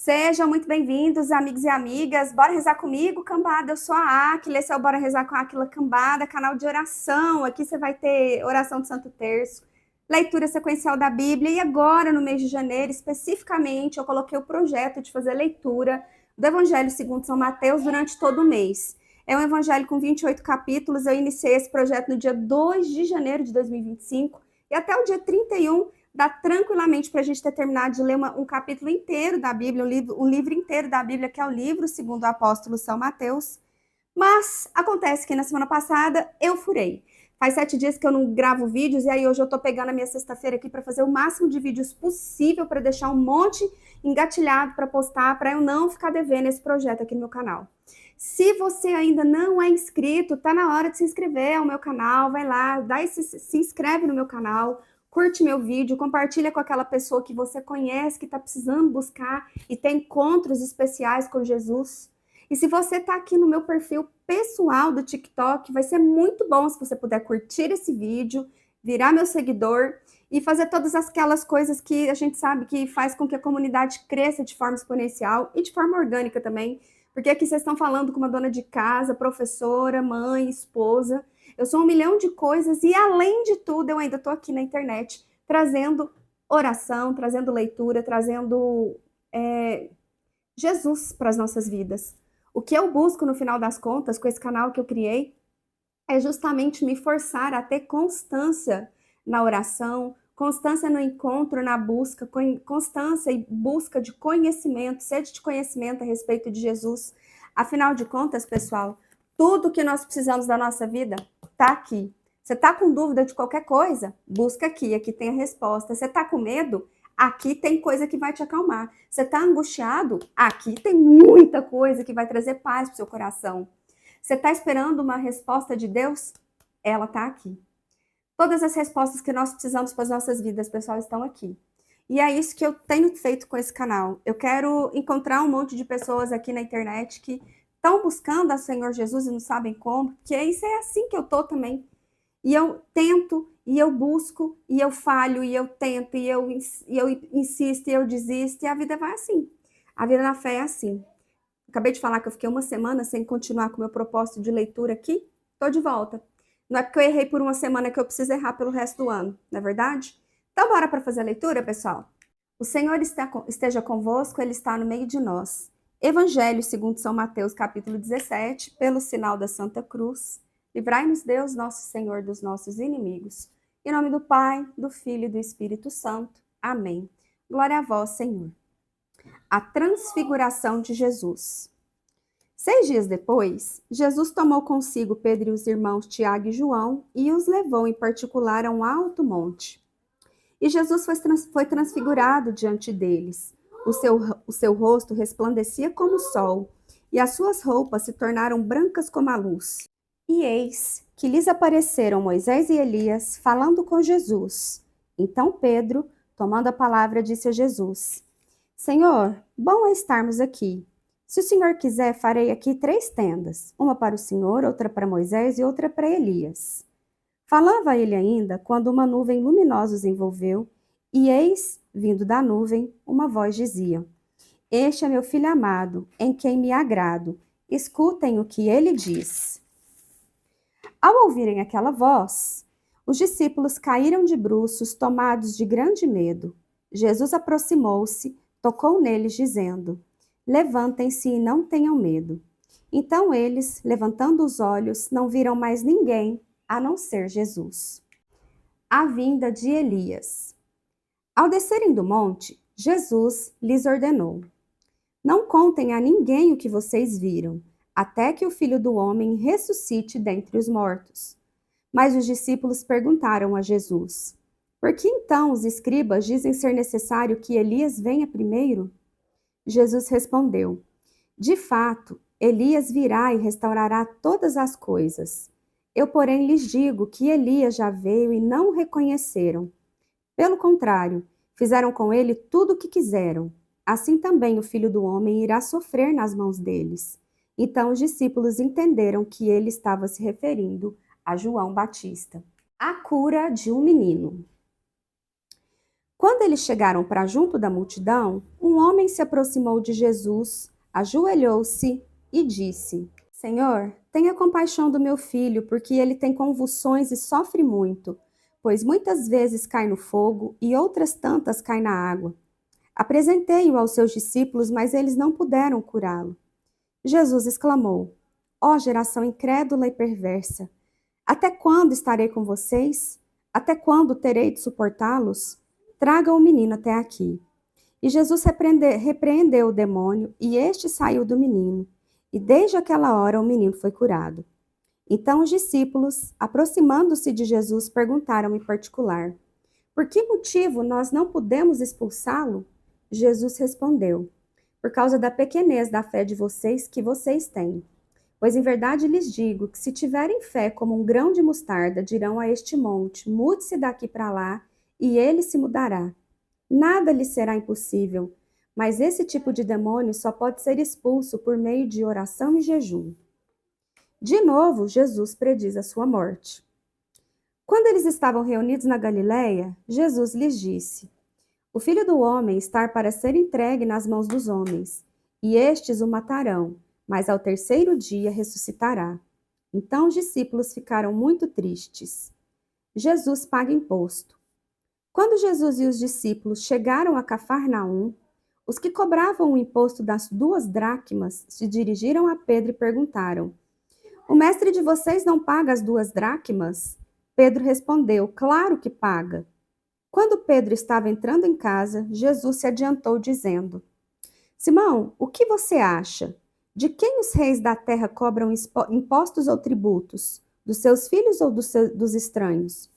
Sejam muito bem-vindos, amigos e amigas. Bora rezar comigo, cambada? Eu sou a Áquila, esse é o Bora Rezar com a Áquila Cambada, canal de oração. Aqui você vai ter oração de Santo Terço, leitura sequencial da Bíblia. E agora, no mês de janeiro, especificamente, eu coloquei o projeto de fazer leitura do Evangelho segundo São Mateus durante todo o mês. É um evangelho com 28 capítulos. Eu iniciei esse projeto no dia 2 de janeiro de 2025 e até o dia 31 dá tranquilamente para a gente ter terminado de ler um capítulo inteiro da Bíblia, um livro inteiro da Bíblia, que é o livro segundo o apóstolo São Mateus. Mas acontece que na semana passada eu furei. Faz 7 dias que eu não gravo vídeos e aí hoje eu tô pegando a minha sexta-feira aqui para fazer o máximo de vídeos possível para deixar um monte engatilhado para postar, para eu não ficar devendo esse projeto aqui no meu canal. Se você ainda não é inscrito, tá na hora de se inscrever ao meu canal, vai lá, se inscreve no meu canal, curte meu vídeo, compartilha com aquela pessoa que você conhece, que está precisando buscar e tem encontros especiais com Jesus. E se você está aqui no meu perfil pessoal do TikTok, vai ser muito bom se você puder curtir esse vídeo, virar meu seguidor e fazer todas aquelas coisas que a gente sabe que faz com que a comunidade cresça de forma exponencial e de forma orgânica também. Porque aqui vocês estão falando com uma dona de casa, professora, mãe, esposa. Eu sou 1 milhão de coisas e, além de tudo, eu ainda estou aqui na internet trazendo oração, trazendo leitura, trazendo Jesus para as nossas vidas. O que eu busco, no final das contas, com esse canal que eu criei, é justamente me forçar a ter constância na oração, constância no encontro, na busca, constância e busca de conhecimento, sede de conhecimento a respeito de Jesus. Afinal de contas, pessoal, tudo que nós precisamos da nossa vida está aqui. Você está com dúvida de qualquer coisa? Busca aqui, aqui tem a resposta. Você está com medo? Aqui tem coisa que vai te acalmar. Você está angustiado? Aqui tem muita coisa que vai trazer paz para o seu coração. Você está esperando uma resposta de Deus? Ela está aqui. Todas as respostas que nós precisamos para as nossas vidas, pessoal, estão aqui. E é isso que eu tenho feito com esse canal. Eu quero encontrar um monte de pessoas aqui na internet que estão buscando a Senhor Jesus e não sabem como, porque isso é assim que eu tô também. E eu tento, e eu busco, e eu falho, e eu tento, e eu insisto, e eu desisto, e a vida vai assim. A vida na fé é assim. Acabei de falar que eu fiquei uma semana sem continuar com o meu propósito de leitura aqui. Estou de volta. Não é porque eu errei por uma semana que eu preciso errar pelo resto do ano, não é verdade? Então, bora para fazer a leitura, pessoal? O Senhor esteja convosco, Ele está no meio de nós. Evangelho segundo São Mateus, capítulo 17, pelo sinal da Santa Cruz. Livrai-nos, Deus, nosso Senhor, dos nossos inimigos. Em nome do Pai, do Filho e do Espírito Santo. Amém. Glória a vós, Senhor. A transfiguração de Jesus. 6 dias depois, Jesus tomou consigo Pedro e os irmãos Tiago e João e os levou em particular a um alto monte. E Jesus foi transfigurado diante deles. O seu rosto resplandecia como o sol, e as suas roupas se tornaram brancas como a luz. E eis que lhes apareceram Moisés e Elias, falando com Jesus. Então Pedro, tomando a palavra, disse a Jesus: Senhor, bom é estarmos aqui. Se o Senhor quiser, farei aqui 3 tendas, uma para o Senhor, outra para Moisés e outra para Elias. Falava ele ainda, quando uma nuvem luminosa os envolveu, e eis, vindo da nuvem, uma voz dizia: Este é meu filho amado, em quem me agrado. Escutem o que ele diz. Ao ouvirem aquela voz, os discípulos caíram de bruços, tomados de grande medo. Jesus aproximou-se, tocou neles, dizendo: Levantem-se e não tenham medo. Então eles, levantando os olhos, não viram mais ninguém, a não ser Jesus. A vinda de Elias. Ao descerem do monte, Jesus lhes ordenou: Não contem a ninguém o que vocês viram, até que o Filho do Homem ressuscite dentre os mortos. Mas os discípulos perguntaram a Jesus: Por que então os escribas dizem ser necessário que Elias venha primeiro? Jesus respondeu: De fato, Elias virá e restaurará todas as coisas. Eu, porém, lhes digo que Elias já veio e não o reconheceram. Pelo contrário, fizeram com ele tudo o que quiseram. Assim também o Filho do Homem irá sofrer nas mãos deles. Então os discípulos entenderam que ele estava se referindo a João Batista. A cura de um menino. Quando eles chegaram para junto da multidão, um homem se aproximou de Jesus, ajoelhou-se e disse: Senhor, tenha compaixão do meu filho, porque ele tem convulsões e sofre muito, pois muitas vezes cai no fogo e outras tantas cai na água. Apresentei-o aos seus discípulos, mas eles não puderam curá-lo. Jesus exclamou: Ó geração incrédula e perversa, até quando estarei com vocês? Até quando terei de suportá-los? Traga o menino até aqui. E Jesus repreendeu o demônio, e este saiu do menino. E desde aquela hora o menino foi curado. Então os discípulos, aproximando-se de Jesus, perguntaram em particular: Por que motivo nós não podemos expulsá-lo? Jesus respondeu: Por causa da pequenez da fé de vocês que vocês têm. Pois em verdade lhes digo que se tiverem fé como um grão de mostarda, dirão a este monte: mude-se daqui para lá, e ele se mudará. Nada lhe será impossível. Mas esse tipo de demônio só pode ser expulso por meio de oração e jejum. De novo, Jesus prediz a sua morte. Quando eles estavam reunidos na Galileia, Jesus lhes disse: O filho do homem está para ser entregue nas mãos dos homens, e estes o matarão, mas ao terceiro dia ressuscitará. Então os discípulos ficaram muito tristes. Jesus paga imposto. Quando Jesus e os discípulos chegaram a Cafarnaum, os que cobravam o imposto das 2 dracmas se dirigiram a Pedro e perguntaram: O mestre de vocês não paga as 2 dracmas? Pedro respondeu: Claro que paga. Quando Pedro estava entrando em casa, Jesus se adiantou dizendo: Simão, o que você acha? De quem os reis da terra cobram impostos ou tributos? Dos seus filhos ou dos estranhos?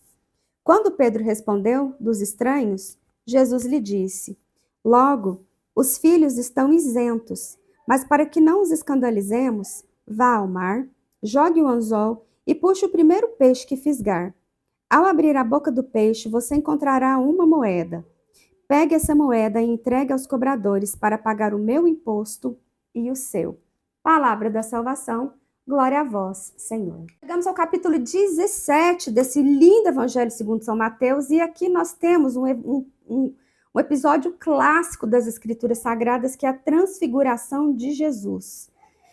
Quando Pedro respondeu: Dos estranhos, Jesus lhe disse: Logo, os filhos estão isentos, mas para que não os escandalizemos, vá ao mar, jogue o anzol e puxe o primeiro peixe que fisgar. Ao abrir a boca do peixe, você encontrará uma moeda. Pegue essa moeda e entregue aos cobradores para pagar o meu imposto e o seu. Palavra da salvação, glória a vós, Senhor. Chegamos ao capítulo 17 desse lindo Evangelho segundo São Mateus, e aqui nós temos um episódio clássico das Escrituras Sagradas, que é a transfiguração de Jesus.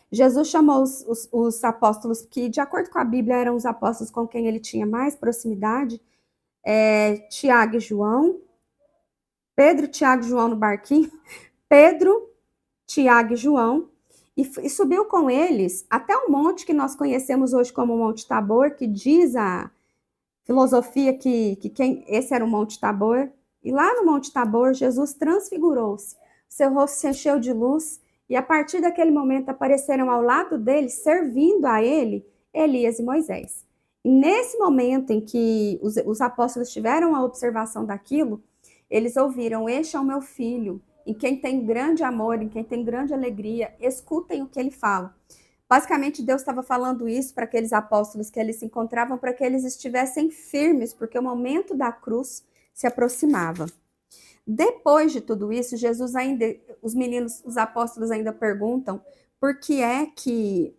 Jesus chamou os apóstolos que, de acordo com a Bíblia, eram os apóstolos com quem ele tinha mais proximidade, Tiago e João, Pedro, Tiago e João no barquinho, Pedro, Tiago e João, e subiu com eles até o monte que nós conhecemos hoje como Monte Tabor, que diz a filosofia que esse era o Monte Tabor. E lá no Monte Tabor, Jesus transfigurou-se, seu rosto se encheu de luz, e a partir daquele momento apareceram ao lado dele, servindo a ele, Elias e Moisés. E nesse momento em que os apóstolos tiveram a observação daquilo, eles ouviram: Este é o meu filho, em quem tem grande amor, em quem tem grande alegria, escutem o que ele fala. Basicamente, Deus estava falando isso para aqueles apóstolos que eles se encontravam, para que eles estivessem firmes, porque o momento da cruz se aproximava. Depois de tudo isso, Jesus ainda, os apóstolos ainda perguntam por que é que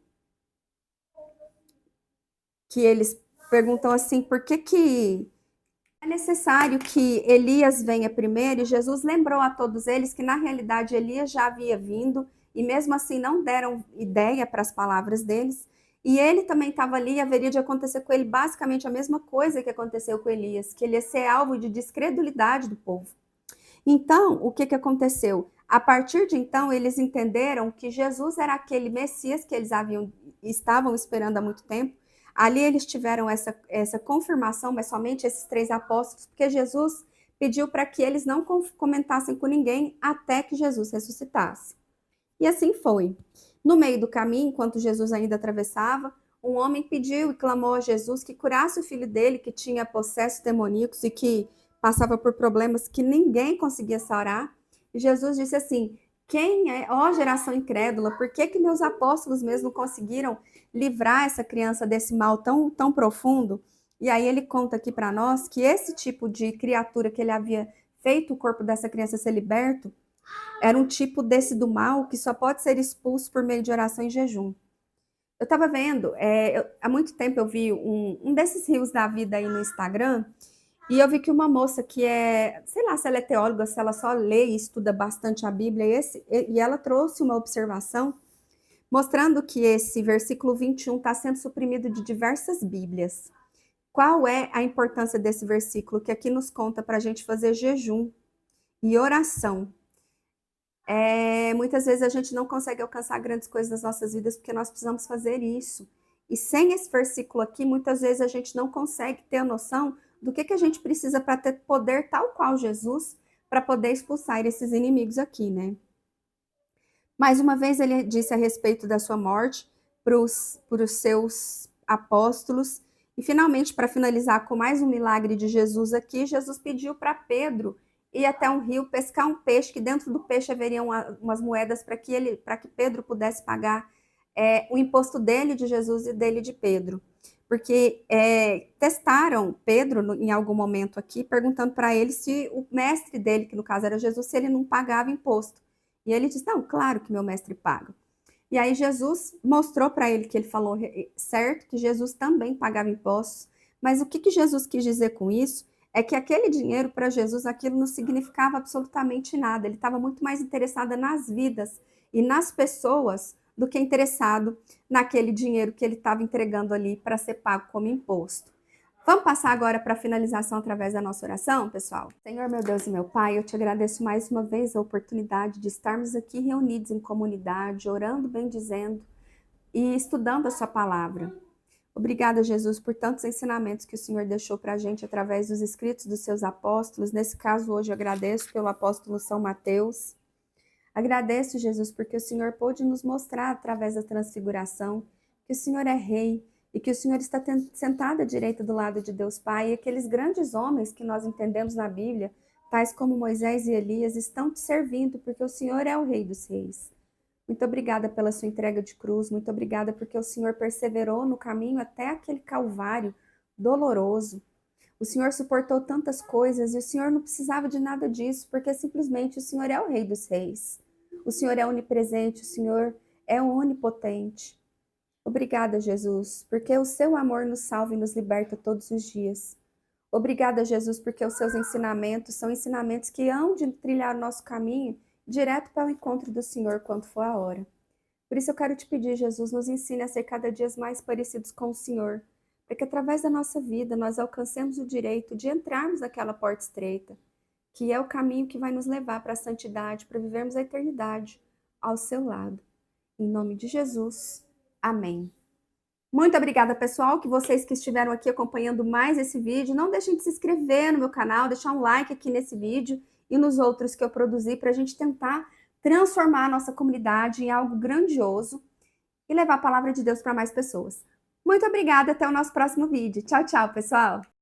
eles perguntam assim, por que é necessário que Elias venha primeiro? E Jesus lembrou a todos eles que, na realidade, Elias já havia vindo, e mesmo assim não deram ideia para as palavras deles, e ele também estava ali, e haveria de acontecer com ele basicamente a mesma coisa que aconteceu com Elias, que ele ia ser alvo de descredulidade do povo. Então, o que aconteceu? A partir de então, eles entenderam que Jesus era aquele Messias que eles estavam esperando há muito tempo. Ali eles tiveram essa confirmação, mas somente esses 3 apóstolos, porque Jesus pediu para que eles não comentassem com ninguém até que Jesus ressuscitasse. E assim foi. No meio do caminho, enquanto Jesus ainda atravessava, um homem pediu e clamou a Jesus que curasse o filho dele, que tinha possessos demoníacos e que passava por problemas que ninguém conseguia sarar. E Jesus disse assim: quem é, ó geração incrédula, por que meus apóstolos mesmo conseguiram livrar essa criança desse mal tão, tão profundo? E aí ele conta aqui para nós que esse tipo de criatura que ele havia feito o corpo dessa criança ser liberto, era um tipo desse do mal que só pode ser expulso por meio de oração e jejum. Eu estava vendo, há muito tempo eu vi um desses rios da vida aí no Instagram, E eu vi que uma moça que é, sei lá se ela é teóloga, se ela só lê e estuda bastante a Bíblia, e ela trouxe uma observação mostrando que esse versículo 21 está sendo suprimido de diversas Bíblias. Qual é a importância desse versículo que aqui nos conta para a gente fazer jejum e oração? Muitas vezes a gente não consegue alcançar grandes coisas nas nossas vidas porque nós precisamos fazer isso. E sem esse versículo aqui, muitas vezes a gente não consegue ter a noção do que a gente precisa para ter poder tal qual Jesus, para poder expulsar esses inimigos aqui, né? Mais uma vez ele disse a respeito da sua morte para os seus apóstolos. E finalmente, para finalizar com mais um milagre de Jesus aqui, Jesus pediu para Pedro ir até um rio pescar um peixe, que dentro do peixe haveriam umas moedas para que Pedro pudesse pagar o imposto dele de Jesus e dele de Pedro. Porque testaram Pedro em algum momento aqui, perguntando para ele se o mestre dele, que no caso era Jesus, se ele não pagava imposto. E ele disse, não, claro que meu mestre paga. E aí Jesus mostrou para ele que ele falou certo, que Jesus também pagava impostos. Mas o que Jesus quis dizer com isso é que aquele dinheiro para Jesus, aquilo não significava absolutamente nada. Ele estava muito mais interessado nas vidas e nas pessoas do que interessado naquele dinheiro que ele estava entregando ali para ser pago como imposto. Vamos passar agora para a finalização através da nossa oração, pessoal? Senhor, meu Deus e meu Pai, eu te agradeço mais uma vez a oportunidade de estarmos aqui reunidos em comunidade, orando, bendizendo e estudando a sua palavra. Obrigada, Jesus, por tantos ensinamentos que o Senhor deixou para a gente através dos escritos dos seus apóstolos. Nesse caso, hoje, eu agradeço pelo apóstolo São Mateus. Agradeço, Jesus, porque o Senhor pôde nos mostrar através da transfiguração que o Senhor é rei, e que o Senhor está sentado à direita do lado de Deus Pai, e aqueles grandes homens que nós entendemos na Bíblia, tais como Moisés e Elias, estão te servindo, porque o Senhor é o Rei dos Reis. Muito obrigada pela sua entrega de cruz, muito obrigada porque o Senhor perseverou no caminho até aquele Calvário doloroso. O Senhor suportou tantas coisas e o Senhor não precisava de nada disso, porque simplesmente o Senhor é o Rei dos Reis. O Senhor é onipresente, o Senhor é onipotente. Obrigada, Jesus, porque o seu amor nos salva e nos liberta todos os dias. Obrigada, Jesus, porque os seus ensinamentos são ensinamentos que hão de trilhar o nosso caminho direto para o encontro do Senhor quando for a hora. Por isso eu quero te pedir, Jesus, nos ensine a ser cada dia mais parecidos com o Senhor, para que através da nossa vida nós alcancemos o direito de entrarmos naquela porta estreita, que é o caminho que vai nos levar para a santidade, para vivermos a eternidade ao seu lado. Em nome de Jesus. Amém. Muito obrigada, pessoal, que vocês que estiveram aqui acompanhando mais esse vídeo. Não deixem de se inscrever no meu canal, deixar um like aqui nesse vídeo e nos outros que eu produzi para a gente tentar transformar a nossa comunidade em algo grandioso e levar a palavra de Deus para mais pessoas. Muito obrigada, até o nosso próximo vídeo. Tchau, tchau, pessoal!